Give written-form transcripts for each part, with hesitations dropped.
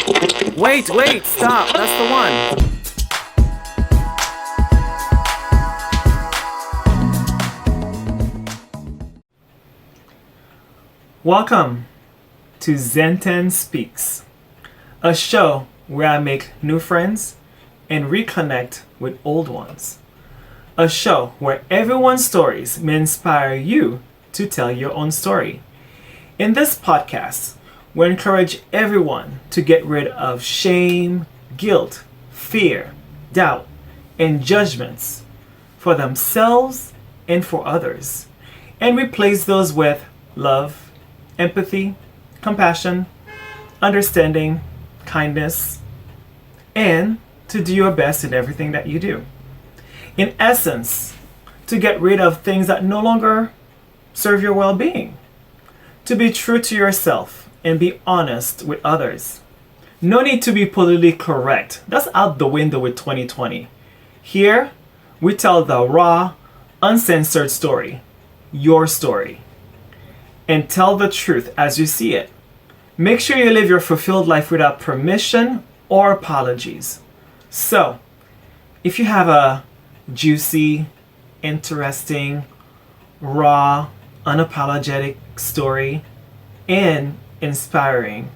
Wait, stop. That's the one. Welcome to ZEN TENN Speaks, a show where I make new friends and reconnect with old ones. A show where everyone's stories may inspire you to tell your own story. In this podcast, we encourage everyone to get rid of shame, guilt, fear, doubt, and judgments for themselves and for others, and replace those with love, empathy, compassion, understanding, kindness, and to do your best in everything that you do. In essence, to get rid of things that no longer serve your well-being. To be true to yourself and be honest with others. No need to be politically correct. That's out the window with 2020. Here, we tell the raw, uncensored story, your story, and tell the truth as you see it. Make sure you live your fulfilled life without permission or apologies. So, if you have a juicy, interesting, raw, unapologetic story and inspiring,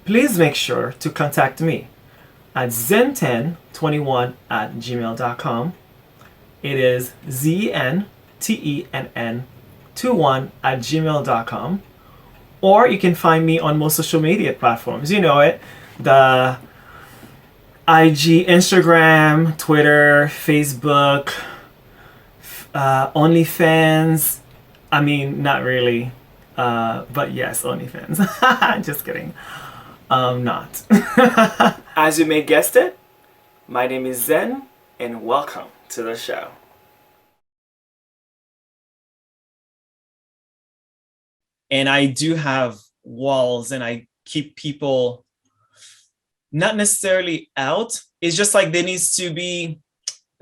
please make sure to contact me at ZEN1021@gmail.com. It is ZENTENN21@gmail.com. Or you can find me on most social media platforms. You know it. The IG, Instagram, Twitter, Facebook, OnlyFans. I mean, not really. But yes, OnlyFans. Just kidding. Not. As you may guessed it, my name is Zen, and welcome to the show. And I do have walls, and I keep people not necessarily out. It's just like there needs to be,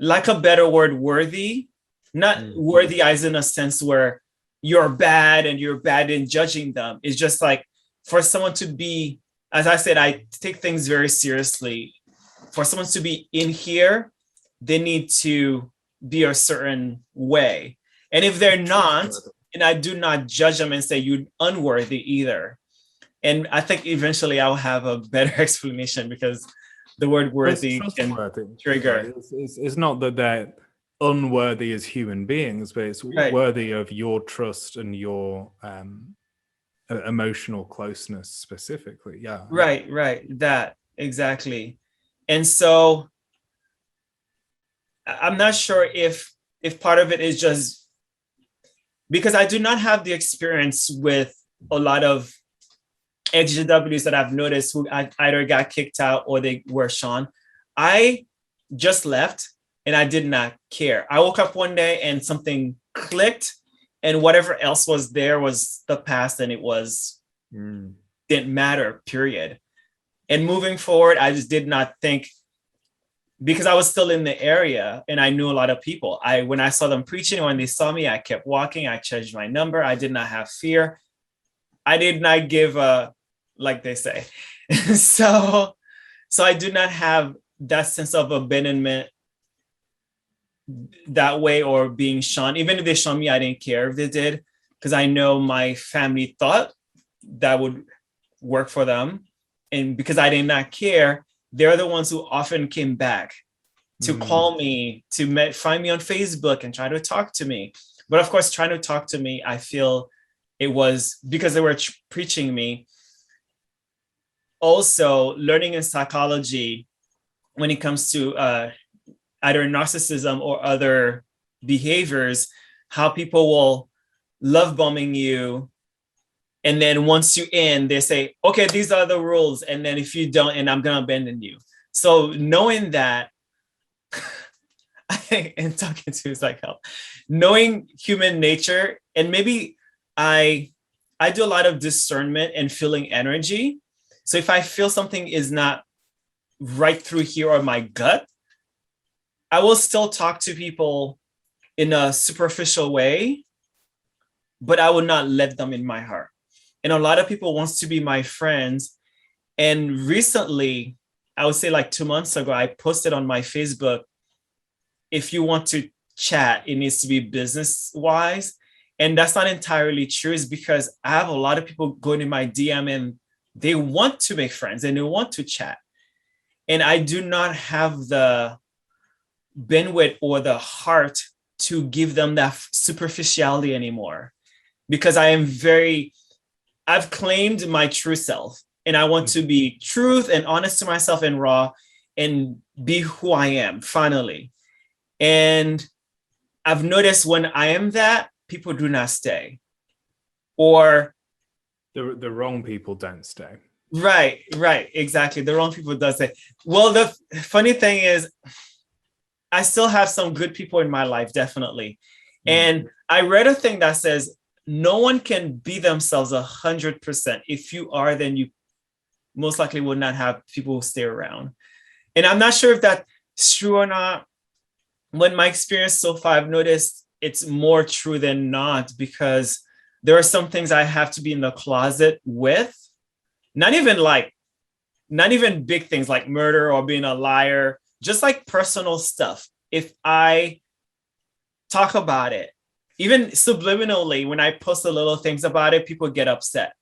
like a better word, worthy. Not worthy as in a sense where you're bad and you're bad in judging them. It's just like for someone to be, as I said, I take things very seriously. For someone to be in here, they need to be a certain way. And if they're not, and I do not judge them and say you're unworthy either. And I think eventually I'll have a better explanation, because the word worthy can trigger. It's not that they're unworthy as human beings, but it's worthy of your trust and your emotional closeness specifically. Yeah. Right. That, exactly. And so I'm not sure if part of it is just because I do not have the experience with a lot of XGWs that I've noticed who either got kicked out or they were shun. I just left and I did not care. I woke up one day and something clicked, and whatever else was there was the past, and it was didn't matter, period. And moving forward, I just did not think, because I was still in the area and I knew a lot of people. When I saw them preaching, when they saw me, I kept walking. I changed my number. I did not have fear. I did not give a, like they say. So I do not have that sense of abandonment that way, or being shunned. Even if they shunned me, I didn't care if they did, because I know my family thought that would work for them. And because I did not care, they're the ones who often came back to call me, to find me on Facebook and try to talk to me. But of course, trying to talk to me, I feel it was because they were preaching me. Also, learning in psychology, when it comes to either narcissism or other behaviors, how people will love bombing you. And then once you end, they say, okay, these are the rules. And then if you don't, and I'm going to abandon you. So knowing that, I think, and talking to is like help, knowing human nature, and maybe I do a lot of discernment and feeling energy. So if I feel something is not right through here or my gut, I will still talk to people in a superficial way, but I will not let them in my heart. And a lot of people wants to be my friends, And recently, I would say like 2 months ago, I posted on my Facebook, if you want to chat, it needs to be business wise. And that's not entirely true, is because I have a lot of people going in my DM and they want to make friends and they want to chat. And I do not have the bandwidth or the heart to give them that superficiality anymore, because I've claimed my true self, and I want to be truth and honest to myself and raw and be who I am finally. And I've noticed when I am that, people do not stay, or the wrong people don't stay. Right, exactly. The wrong people does stay. Well, the funny thing is, I still have some good people in my life, definitely. And I read a thing that says no one can be themselves 100%. If you are, then you most likely will not have people who stay around. And I'm not sure if that's true or not. When my experience so far, I've noticed it's more true than not, because there are some things I have to be in the closet with, not even big things like murder or being a liar, just like personal stuff. If I talk about it, even subliminally, when I post the little things about it, people get upset,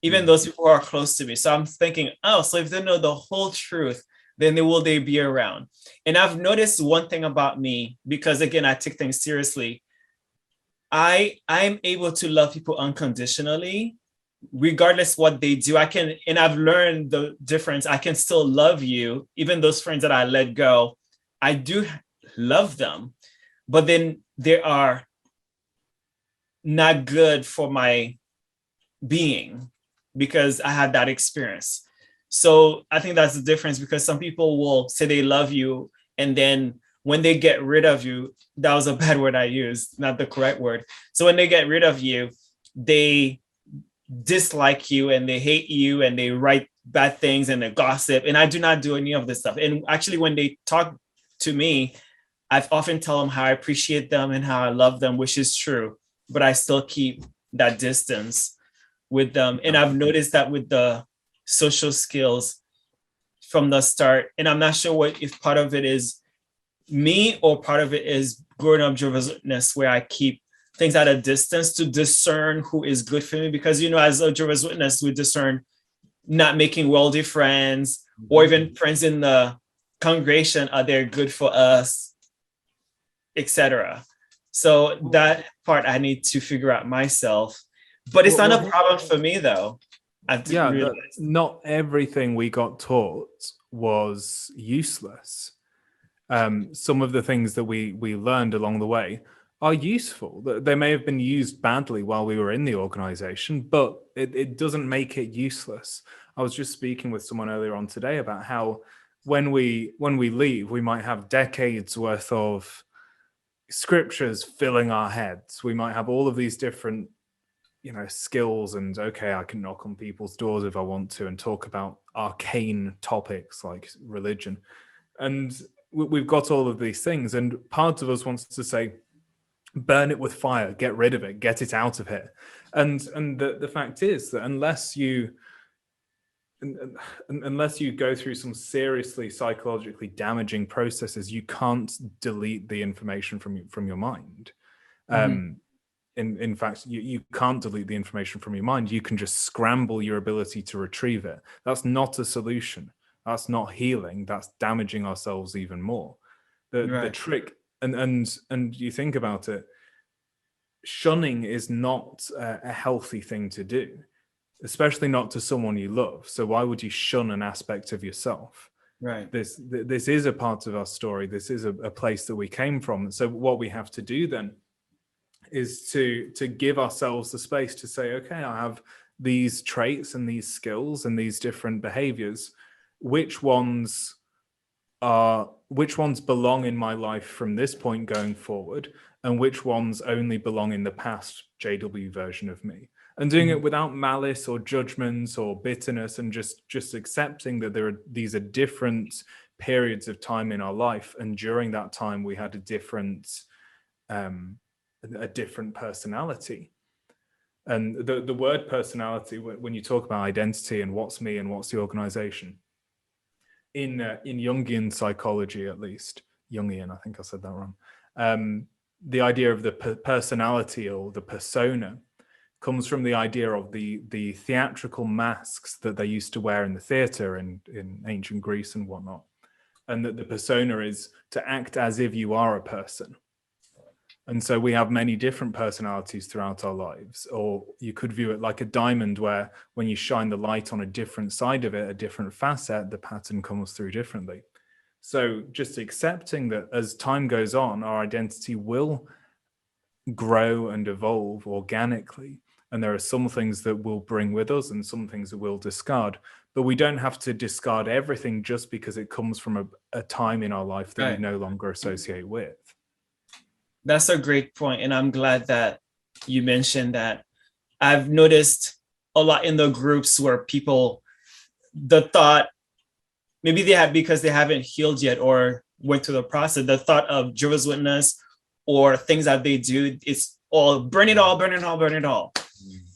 even those people who are close to me. So I'm thinking, oh, so if they know the whole truth, then will they be around? And I've noticed one thing about me, because again, I take things seriously. I'm able to love people unconditionally, regardless what they do. And I've learned the difference. I can still love you, even those friends that I let go. I do love them, but then they are not good for my being, because I had that experience. So I think that's the difference, because some people will say they love you, and then when they get rid of you, that was a bad word I used, not the correct word. So when they get rid of you, they dislike you and they hate you and they write bad things and they gossip. And I do not do any of this stuff. And actually, when they talk to me, I've often tell them how I appreciate them and how I love them, which is true, but I still keep that distance with them. And I've noticed that with the social skills from the start. And I'm not sure if part of it is me or part of it is growing up Jehovah's Witness, where I keep things at a distance to discern who is good for me. Because, as a Jehovah's Witness, we discern not making worldly friends, or even friends in the congregation, are they good for us, etc. So that part I need to figure out myself. But it's not a problem for me, though. Not everything we got taught was useless. Some of the things that we learned along the way are useful. They may have been used badly while we were in the organization, but it doesn't make it useless. I was just speaking with someone earlier on today about how when we leave, we might have decades worth of scriptures filling our heads. We might have all of these different skills, and okay, I can knock on people's doors if I want to and talk about arcane topics like religion, and we've got all of these things, and part of us wants to say, burn it with fire, get rid of it, get it out of here. And the fact is that unless you go through some seriously psychologically damaging processes, you can't delete the information from your mind. In fact, you can't delete the information from your mind. You can just scramble your ability to retrieve it. That's not a solution. That's not healing. That's damaging ourselves even more. The trick, and you think about it, shunning is not a healthy thing to do, especially not to someone you love. So why would you shun an aspect of yourself? Right. This is a part of our story. This is a place that we came from. So what we have to do then is to give ourselves the space to say, okay, I have these traits and these skills and these different behaviors. Which ones belong in my life from this point going forward, and which ones only belong in the past JW version of me? And doing it without malice or judgments or bitterness, and just accepting that these are different periods of time in our life, and during that time we had a different personality. And the word personality, when you talk about identity and what's me and what's the organization, in Jungian psychology, at least, Jungian, I think I said that wrong, the idea of the personality or the persona comes from the idea of the theatrical masks that they used to wear in the theater in ancient Greece and whatnot. And that the persona is to act as if you are a person. And so we have many different personalities throughout our lives, or you could view it like a diamond where when you shine the light on a different side of it, a different facet, the pattern comes through differently. So just accepting that as time goes on, our identity will grow and evolve organically. And there are some things that we'll bring with us and some things that we'll discard. But we don't have to discard everything just because it comes from a time in our life that we no longer associate with. That's a great point, and I'm glad that you mentioned that. I've noticed a lot in the groups where people, the thought, maybe they have because they haven't healed yet or went through the process, the thought of Jehovah's Witness or things that they do, it's all burn it all, burn it all, burn it all.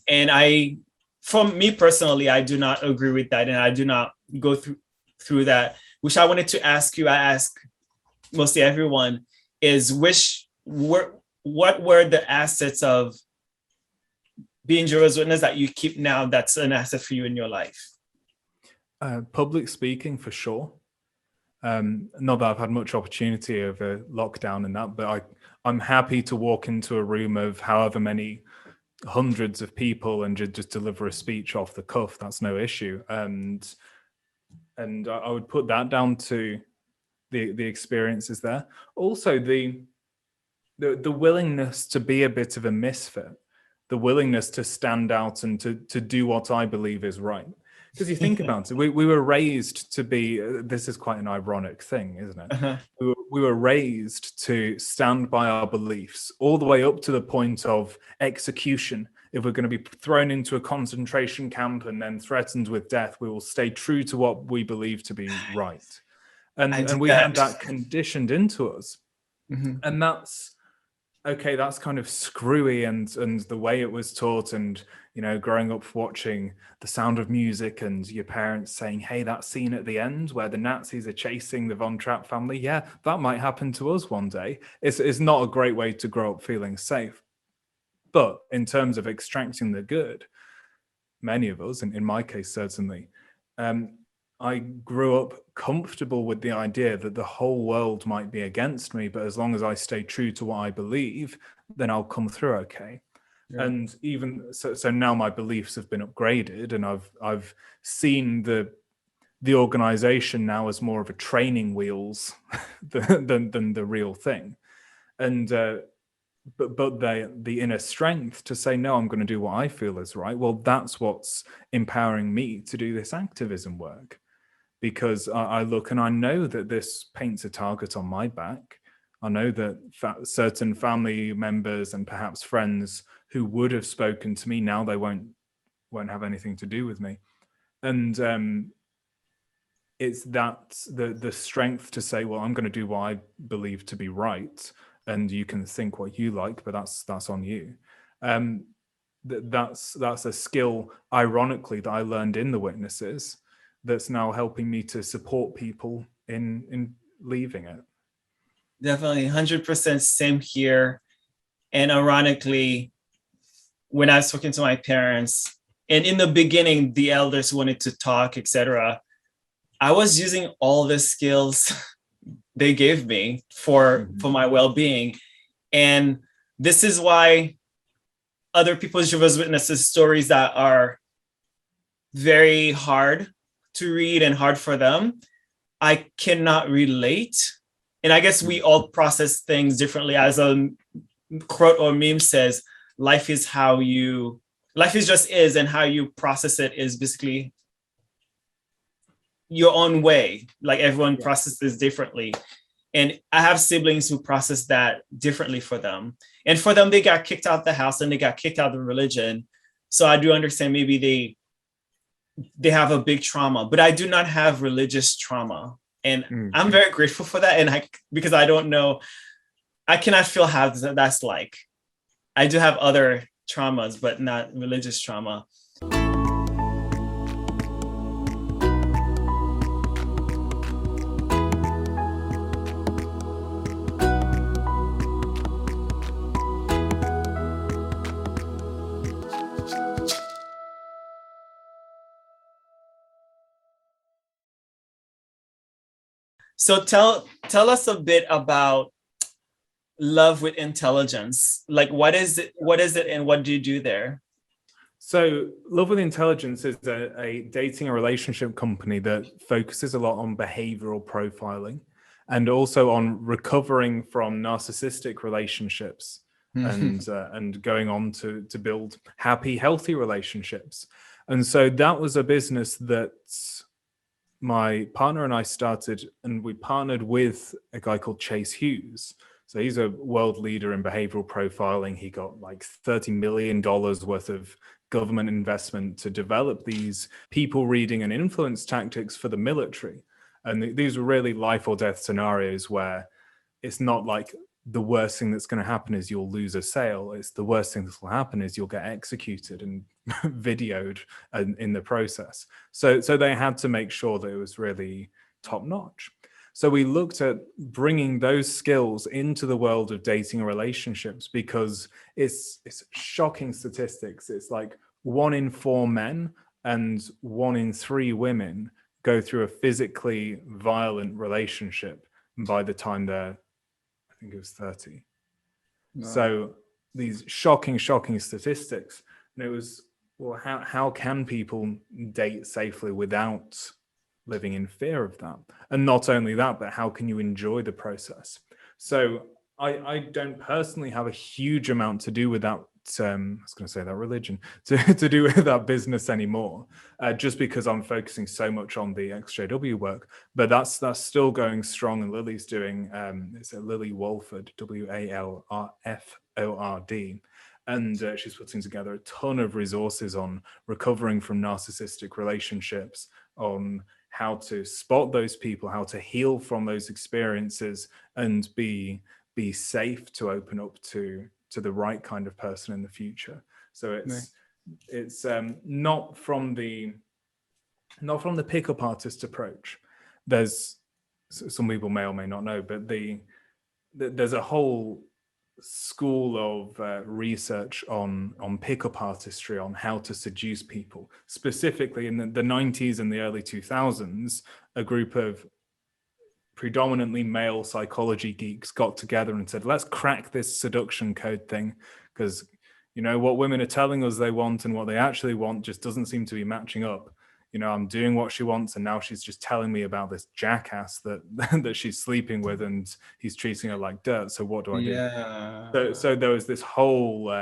And from me personally, I do not agree with that, and I do not go through that. Which I wanted to ask you, I ask mostly everyone, is what were the assets of being Jehovah's Witness that you keep now that's an asset for you in your life? Public speaking, for sure. Not that I've had much opportunity over lockdown and that, but I'm happy to walk into a room of however many hundreds of people and just deliver a speech off the cuff. That's no issue. And I would put that down to the experiences there. Also, the willingness to be a bit of a misfit, the willingness to stand out and to do what I believe is right. Because you think about it, we were raised to be, this is quite an ironic thing, isn't it? Uh-huh. We were raised to stand by our beliefs all the way up to the point of execution. If we're going to be thrown into a concentration camp and then threatened with death, we will stay true to what we believe to be right. And we had that conditioned into us. Mm-hmm. And that's kind of screwy and the way it was taught, and growing up watching The Sound of Music and your parents saying, hey, that scene at the end where the Nazis are chasing the Von Trapp family, yeah, that might happen to us one day. It's not a great way to grow up feeling safe. But in terms of extracting the good, many of us, and in my case certainly, I grew up comfortable with the idea that the whole world might be against me, but as long as I stay true to what I believe, then I'll come through okay. Yeah. And even so now my beliefs have been upgraded, and I've seen the organization now as more of a training wheels than the real thing. And but the inner strength to say, no, I'm going to do what I feel is right. Well, that's what's empowering me to do this activism work. Because I look and I know that this paints a target on my back. I know that certain family members and perhaps friends who would have spoken to me, now they won't have anything to do with me. And it's that the strength to say, well, I'm going to do what I believe to be right, and you can think what you like, but that's on you. That's a skill, ironically, that I learned in the Witnesses, that's now helping me to support people in leaving it. Definitely, 100% same here. And ironically, when I was talking to my parents, and in the beginning, the elders wanted to talk, etc., I was using all the skills they gave me for my well-being. And this is why other people's Jehovah's Witnesses stories that are very hard to read and hard for them, I cannot relate. And I guess we all process things differently. As a quote or meme says, life is just is, and how you process it is basically your own way. Like everyone processes differently. And I have siblings who process that differently for them. And for them, they got kicked out the house and they got kicked out of the religion. So I do understand maybe they have a big trauma, but I do not have religious trauma. And I'm very grateful for that. And because I don't know, I cannot feel how that's like. I do have other traumas, but not religious trauma. So tell us a bit about Love with Intelligence. Like, what is it, and what do you do there? So Love with Intelligence is a dating and relationship company that focuses a lot on behavioral profiling and also on recovering from narcissistic relationships and going on to build happy, healthy relationships. And so that was a business that my partner and I started, and we partnered with a guy called Chase Hughes. So he's a world leader in behavioral profiling. He got like $30 million worth of government investment to develop these people reading and influence tactics for the military. And these were really life or death scenarios where it's not like the worst thing that's going to happen is you'll lose a sale. It's the worst thing that will happen is you'll get executed and videoed in the process. So they had to make sure that it was really top notch. So we looked at bringing those skills into the world of dating and relationships because it's shocking statistics. It's like 1 in 4 men and 1 in 3 women go through a physically violent relationship by the time they're, I think it was 30. Wow. So these shocking statistics. And it was, well, how can people date safely without living in fear of that? And not only that, but how can you enjoy the process? So I don't personally have a huge amount to do with that. I was going to say that religion to do with that business anymore, just because I'm focusing so much on the XJW work. But that's still going strong, and Lily's doing it's a Lily Walford, WALFORD, and she's putting together a ton of resources on recovering from narcissistic relationships, on how to spot those people, how to heal from those experiences, and be safe to open up to the right kind of person in the future. So it's not from the pickup artist approach. There's some people may or may not know, but there's a whole school of research on pickup artistry, on how to seduce people. Specifically in the 90s and the early 2000s, a group of predominantly male psychology geeks got together and said, let's crack this seduction code thing, because what women are telling us they want and what they actually want just doesn't seem to be matching up. I'm doing what she wants, and now she's just telling me about this jackass that she's sleeping with, and he's treating her like dirt. So what do I do? So there was this whole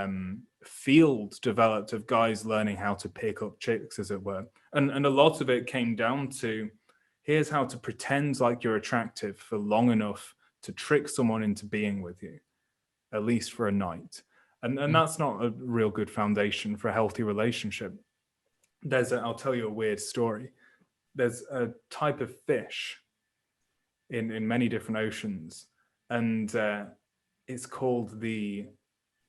field developed of guys learning how to pick up chicks, as it were. And a lot of it came down to, here's how to pretend like you're attractive for long enough to trick someone into being with you, at least for a night. And that's not a real good foundation for a healthy relationship. I'll tell you a weird story. There's a type of fish in many different oceans, and it's called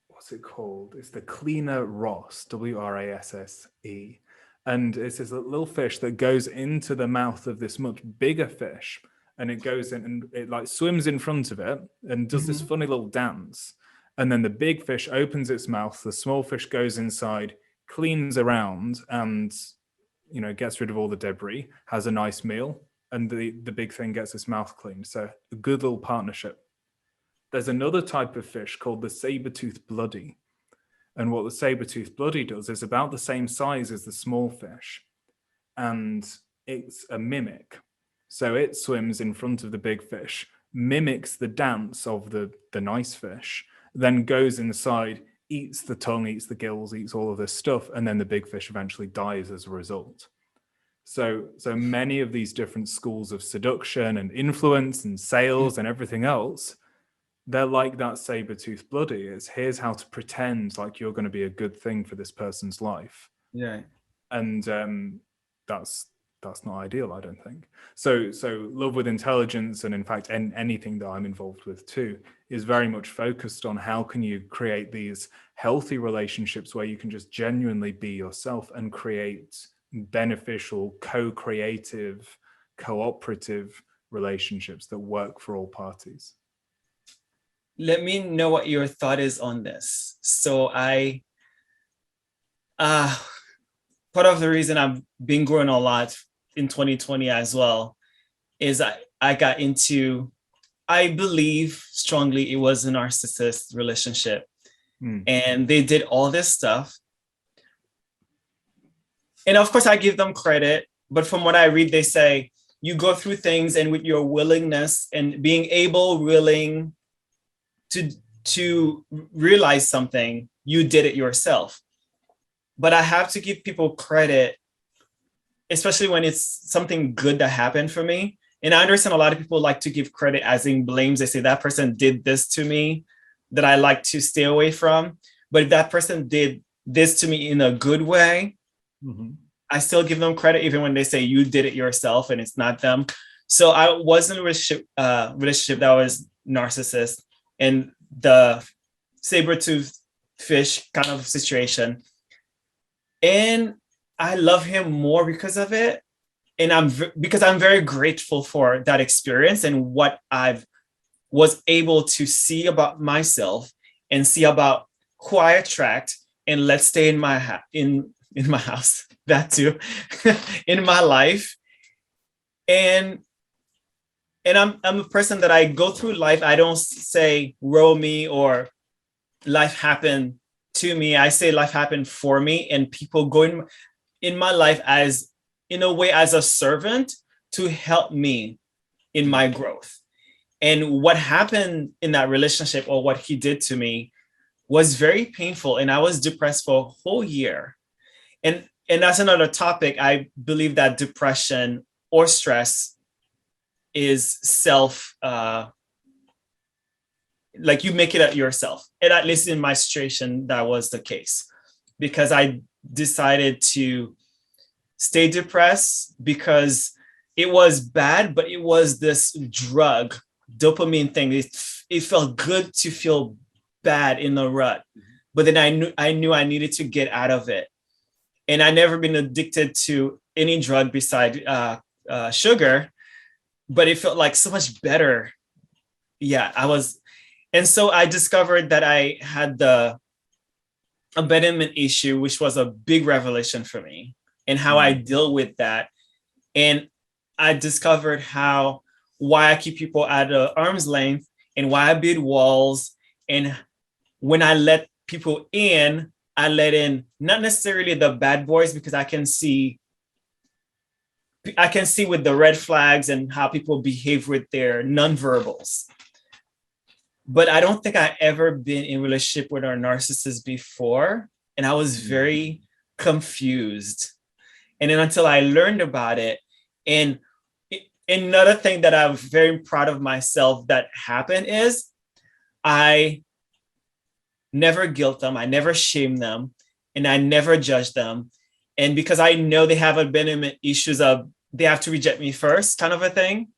what's it called? It's the cleaner Ross, WRASSE. And it's this little fish that goes into the mouth of this much bigger fish, and it goes in and it like swims in front of it and does this funny little dance. And then the big fish opens its mouth, the small fish goes inside, cleans around, and gets rid of all the debris, has a nice meal, and the big thing gets its mouth cleaned. So a good little partnership. There's another type of fish called the saber-toothed bloody. And what the saber-toothed bloody does is about the same size as the small fish. And it's a mimic. So it swims in front of the big fish, mimics the dance of the nice fish, then goes inside, eats the tongue, eats the gills, eats all of this stuff, and then the big fish eventually dies as a result. So many of these different schools of seduction and influence and sales and everything else, they're like that saber-toothed bloody. It's here's how to pretend like you're going to be a good thing for this person's life. Yeah. And that's that's not ideal, I don't think. So Love with Intelligence, and in fact anything that I'm involved with too, is very much focused on how can you create these healthy relationships where you can just genuinely be yourself and create beneficial, co-creative, cooperative relationships that work for all parties. Let me know what your thought is on this. So part of the reason I've been growing a lot in 2020 as well is I got into, I believe strongly it was a narcissist relationship. And they did all this stuff. And of course I give them credit, but from what I read, they say, you go through things and with your willingness and being willing to realize something, you did it yourself. But I have to give people credit, especially when it's something good that happened for me. And I understand a lot of people like to give credit as in blames. They say that person did this to me that I like to stay away from. But if that person did this to me in a good way, I still give them credit, even when they say you did it yourself and it's not them. So I was in a relationship that was narcissist, and the saber-toothed fish kind of situation. And I love him more because of it. And because I'm very grateful for that experience and what I've was able to see about myself and see about who I attract, and let's stay in my house, that too, in my life. And I'm a person that I go through life. I don't say woe me or life happened to me. I say life happened for me, and people go in my life as, in a way, as a servant to help me in my growth. And what happened in that relationship, or what he did to me, was very painful. And I was depressed for a whole year. And that's another topic. I believe that depression or stress is like you make it at yourself. And at least in my situation, that was the case, because I decided to stay depressed because it was bad, but it was this drug, dopamine thing. It felt good to feel bad in the rut, but then I knew I needed to get out of it. And I never been addicted to any drug beside sugar, but it felt like so much better. Yeah, and so I discovered that I had the abandonment issue, which was a big revelation for me, and how I deal with that. And I discovered why I keep people at arm's length, and why I build walls. And when I let people in, I let in not necessarily the bad boys, because I can see with the red flags and how people behave with their nonverbals. But I don't think I ever been in a relationship with a narcissist before. And I was very confused. And then until I learned about it, and another thing that I'm very proud of myself that happened is I never guilt them, I never shame them, and I never judge them. And because I know they have abandonment issues of they have to reject me first kind of a thing,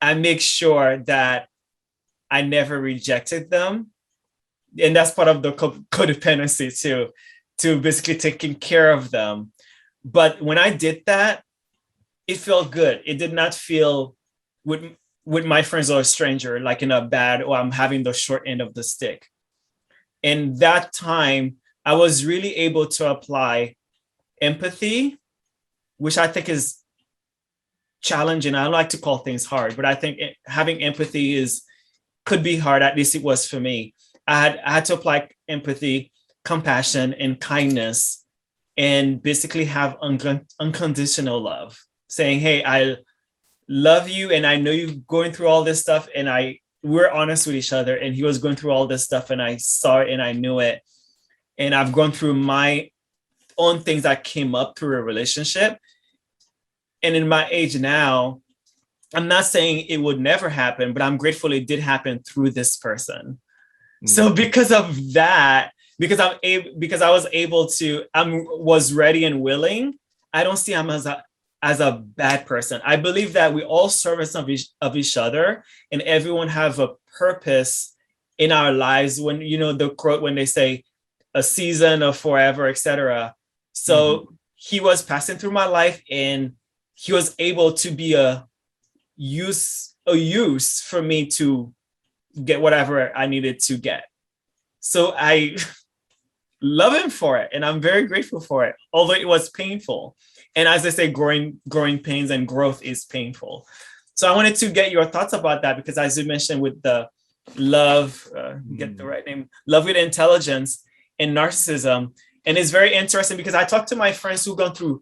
I make sure that I never rejected them. And that's part of the codependency too, to basically taking care of them. But when I did that, it felt good. It did not feel with my friends or a stranger, like in a bad, or I'm having the short end of the stick. And that time, I was really able to apply empathy, which I think is challenging. I don't like to call things hard, but I think having empathy could be hard. At least it was for me. I had to apply empathy, compassion, and kindness, and basically have unconditional love, saying, hey, I love you, and I know you're going through all this stuff, and we're honest with each other, and he was going through all this stuff, and I saw it and I knew it. And I've gone through my own things that came up through a relationship. And in my age now, I'm not saying it would never happen, but I'm grateful it did happen through this person. So because of that, because I was able to, was ready and willing, I don't see him as as a bad person. I believe that we all servants of each other, and everyone have a purpose in our lives. When the quote when they say a season of forever, etc. So he was passing through my life, and he was able to be a use for me to get whatever I needed to get. So I love him for it, and I'm very grateful for it, although it was painful. And as I say, growing pains and growth is painful. So I wanted to get your thoughts about that, because as you mentioned with the love, get the right name, love with intelligence and narcissism. And it's very interesting because I talk to my friends who've gone through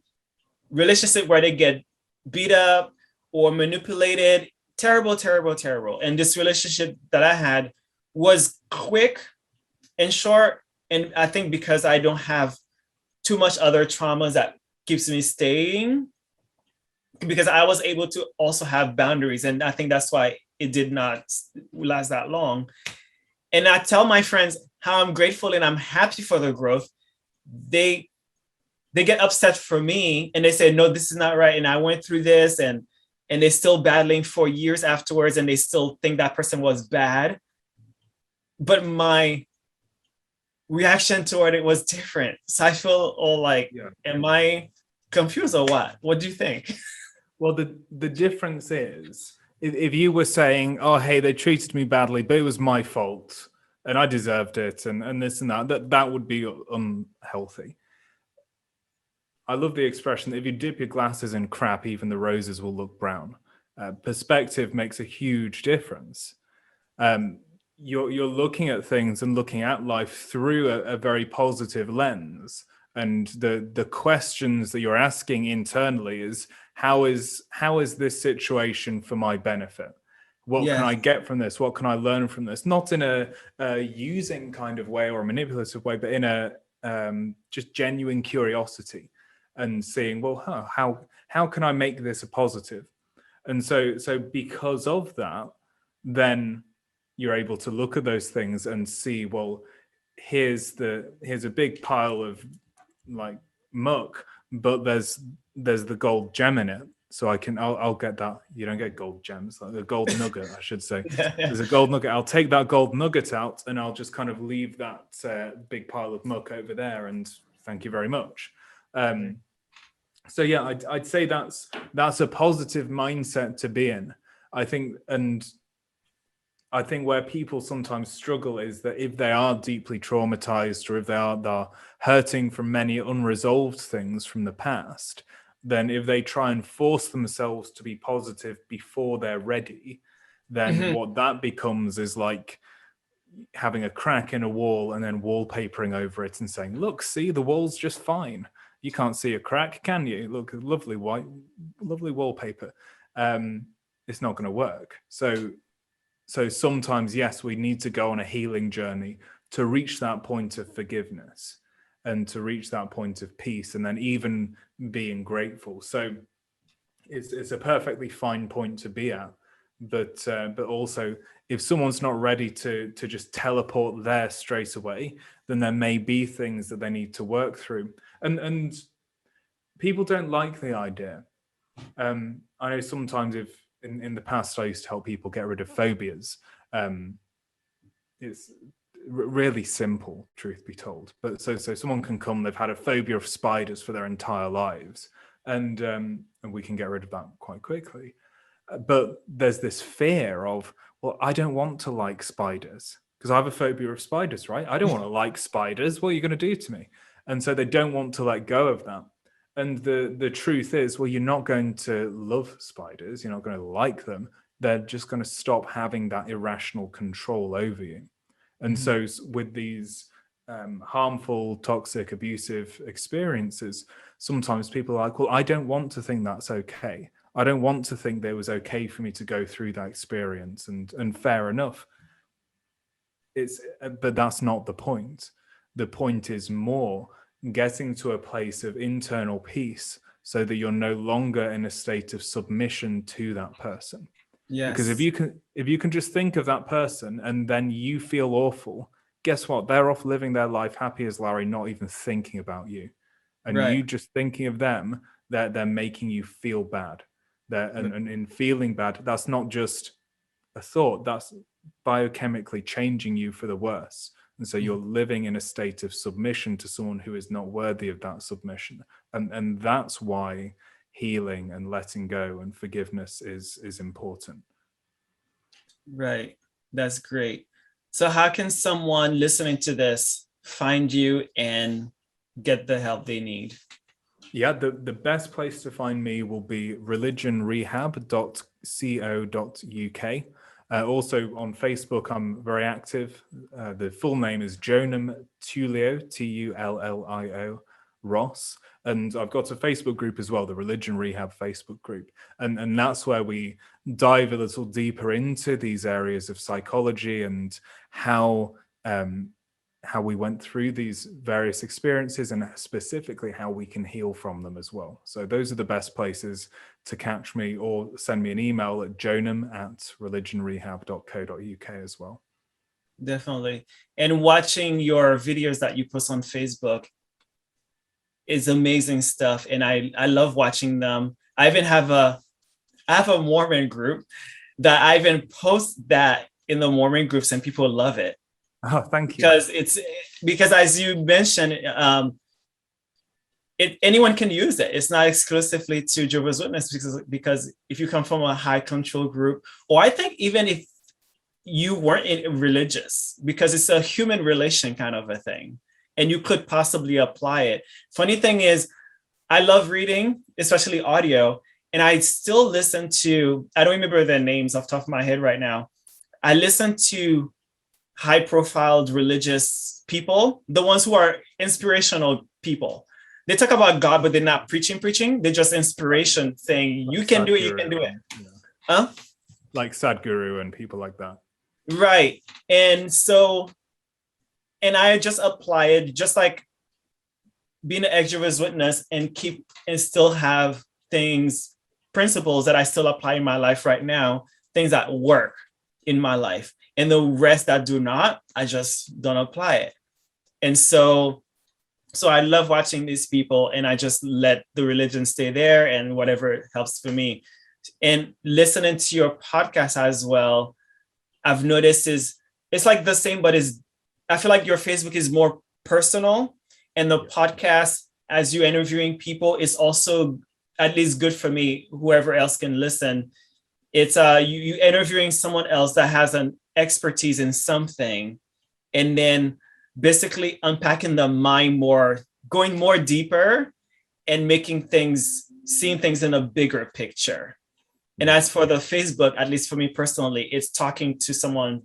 relationship where they get beat up or manipulated, terrible, terrible, terrible. And this relationship that I had was quick and short. And I think because I don't have too much other traumas that keeps me staying, because I was able to also have boundaries. And I think that's why it did not last that long. And I tell my friends how I'm grateful and I'm happy for the growth. They get upset for me and they say, no, this is not right. And I went through this, and they're still battling for years afterwards, and they still think that person was bad. But my reaction toward it was different. So I feel all like, am I confused or what? What do you think? Well, the difference is, if you were saying, oh, hey, they treated me badly, but it was my fault and I deserved it, and this and that would be unhealthy. I love the expression that if you dip your glasses in crap, even the roses will look brown. Perspective makes a huge difference. You're looking at things and looking at life through a very positive lens. And the questions that you're asking internally is, how is this situation for my benefit? What can I get from this? What can I learn from this? Not in a using kind of way or a manipulative way, but in a just genuine curiosity and seeing, well, how can I make this a positive? And so because of that, then you're able to look at those things and see, well, here's a big pile of like muck, but there's the gold gem in it. So I'll get that. You don't get gold gems, like the gold nugget, I should say. There's a gold nugget. I'll take that gold nugget out and I'll just kind of leave that big pile of muck over there. And thank you very much. So yeah, I'd say that's a positive mindset to be in, I think. And I think where people sometimes struggle is that if they are deeply traumatized, or if they're hurting from many unresolved things from the past, then if they try and force themselves to be positive before they're ready, then what that becomes is like having a crack in a wall and then wallpapering over it and saying, look, see, the wall's just fine. You can't see a crack, can you? Look, lovely wallpaper. It's not going to work. So sometimes, yes, we need to go on a healing journey to reach that point of forgiveness and to reach that point of peace, and then even being grateful. So it's a perfectly fine point to be at. But also, if someone's not ready to just teleport there straight away, then there may be things that they need to work through. And people don't like the idea. I know sometimes if in the past I used to help people get rid of phobias. It's really simple, truth be told. But so someone can come, they've had a phobia of spiders for their entire lives, and we can get rid of that quite quickly. But there's this fear of, well, I don't want to like spiders because I have a phobia of spiders, right? I don't want to like spiders. What are you going to do to me? And so they don't want to let go of that. And the truth is, well, you're not going to love spiders. You're not going to like them. They're just going to stop having that irrational control over you. And so with these harmful, toxic, abusive experiences, sometimes people are like, well, I don't want to think that's okay. I don't want to think that it was okay for me to go through that experience. And fair enough. But that's not the point. The point is more getting to a place of internal peace so that you're no longer in a state of submission to that person. Yes. Because if you can just think of that person and then you feel awful, guess what? They're off living their life happy as Larry, not even thinking about you. And you just thinking of them, they're making you feel bad. And in feeling bad, that's not just a thought, that's biochemically changing you for the worse. And so you're living in a state of submission to someone who is not worthy of that submission. And that's why healing and letting go and forgiveness is important. Right. That's great. So how can someone listening to this find you and get the help they need? Yeah, the best place to find me will be religionrehab.co.uk. Also on Facebook, I'm very active. The full name is Jonam Tullio, Tullio Ross. And I've got a Facebook group as well, the Religion Rehab Facebook group. And that's where we dive a little deeper into these areas of psychology and how we went through these various experiences and specifically how we can heal from them as well. So those are the best places to catch me, or send me an email at jonam@religionrehab.co.uk as well. Definitely. And watching your videos that you post on Facebook is amazing stuff. And I love watching them. I have a Mormon group that I even post that in the Mormon groups and people love it. Oh, thank you. Because as you mentioned, anyone can use it. It's not exclusively to Jehovah's Witnesses, because if you come from a high control group, or I think even if you weren't religious, because it's a human relation kind of a thing, and you could possibly apply it. Funny thing is, I love reading, especially audio, and I still listen to, I don't remember their names off the top of my head right now. I listen to high profile religious people, the ones who are inspirational people. They talk about God, but they're not preaching. They're just inspiration, saying, you can do it, you can do it. Huh? Like Sadhguru and people like that. Right. And so, and I just apply it, just like being an Jehovah's Witness, and still have principles that I still apply in my life right now, things that work in my life. And the rest that do not, I just don't apply it. And so I love watching these people, and I just let the religion stay there and whatever helps for me. And listening to your podcast as well, I've noticed it's like the same, but I feel like your Facebook is more personal, and the podcast, as you interviewing people, is also at least good for me, whoever else can listen. It's you interviewing someone else that has an expertise in something, and then basically unpacking the mind more, going more deeper, and seeing things in a bigger picture. And as for the Facebook, at least for me personally, it's talking to someone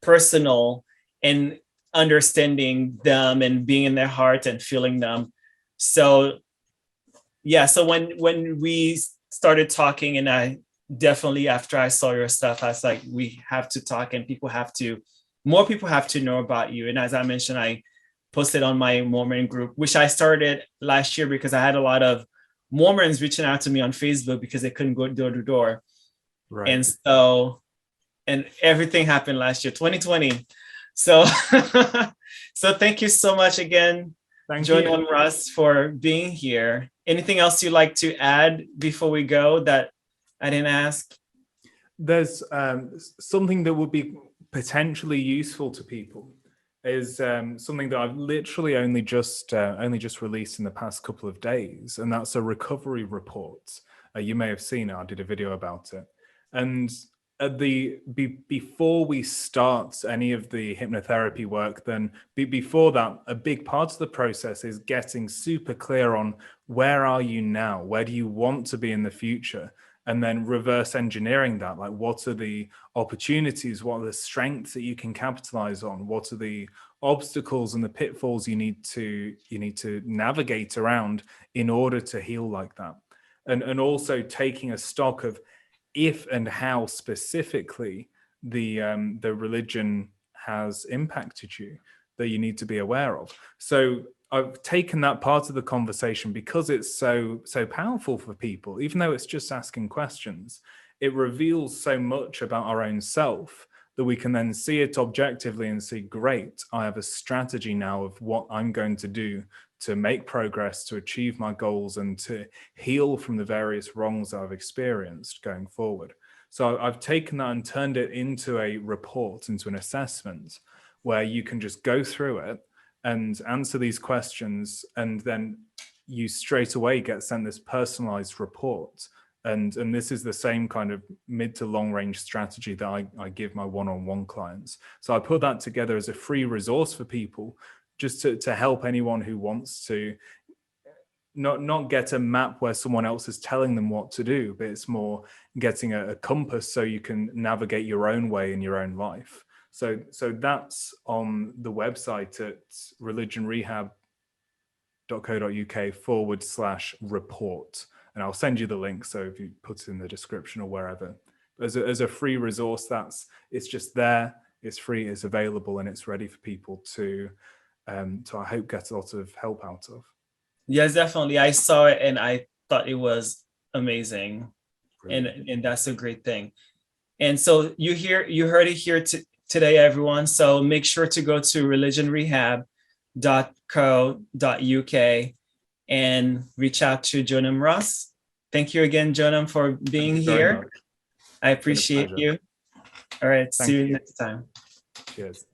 personal and understanding them and being in their heart and feeling them. So yeah, so when we started talking, and I definitely, after I saw your stuff, I was like, we have to talk, and more people have to know about you. And as I mentioned, I posted on my Mormon group, which I started last year because I had a lot of Mormons reaching out to me on Facebook because they couldn't go door to door. Right. And so, and everything happened last year, 2020. So, so thank you so much again, Jonam Ross, for being here. Anything else you'd like to add before we go that I didn't ask? There's something that would be potentially useful to people. Is something that I've literally only just released in the past couple of days, and that's a recovery report. You may have seen it. I did a video about it. And before we start any of the hypnotherapy work, then before that, a big part of the process is getting super clear on where are you now? Where do you want to be in the future? And then reverse engineering that, like what are the opportunities, what are the strengths that you can capitalize on, what are the obstacles and the pitfalls you need to navigate around in order to heal like that. And also taking a stock of if and how specifically the religion has impacted you that you need to be aware of. So I've taken that part of the conversation because it's so powerful for people, even though it's just asking questions. It reveals so much about our own self that we can then see it objectively and see, great, I have a strategy now of what I'm going to do make progress, to achieve my goals, and to heal from the various wrongs that I've experienced going forward. So I've taken that and turned it into a report, into an assessment, where you can just go through it and answer these questions, and then you straight away get sent this personalized report. And this is the same kind of mid to long range strategy that I give my one-on-one clients. So I put that together as a free resource for people, just to help anyone who wants to not get a map where someone else is telling them what to do, but it's more getting a compass so you can navigate your own way in your own life. So that's on the website at religionrehab.co.uk/report. And I'll send you the link, so if you put it in the description or wherever. As a free resource, it's just there, it's free, it's available, and it's ready for people to I hope get a lot of help out of. Yes, definitely. I saw it and I thought it was amazing. And that's a great thing. And so you heard it here today, everyone. So make sure to go to religionrehab.co.uk and reach out to Jonam Ross. Thank you again, Jonam, for being here. I appreciate you. All right, see you next time. Cheers.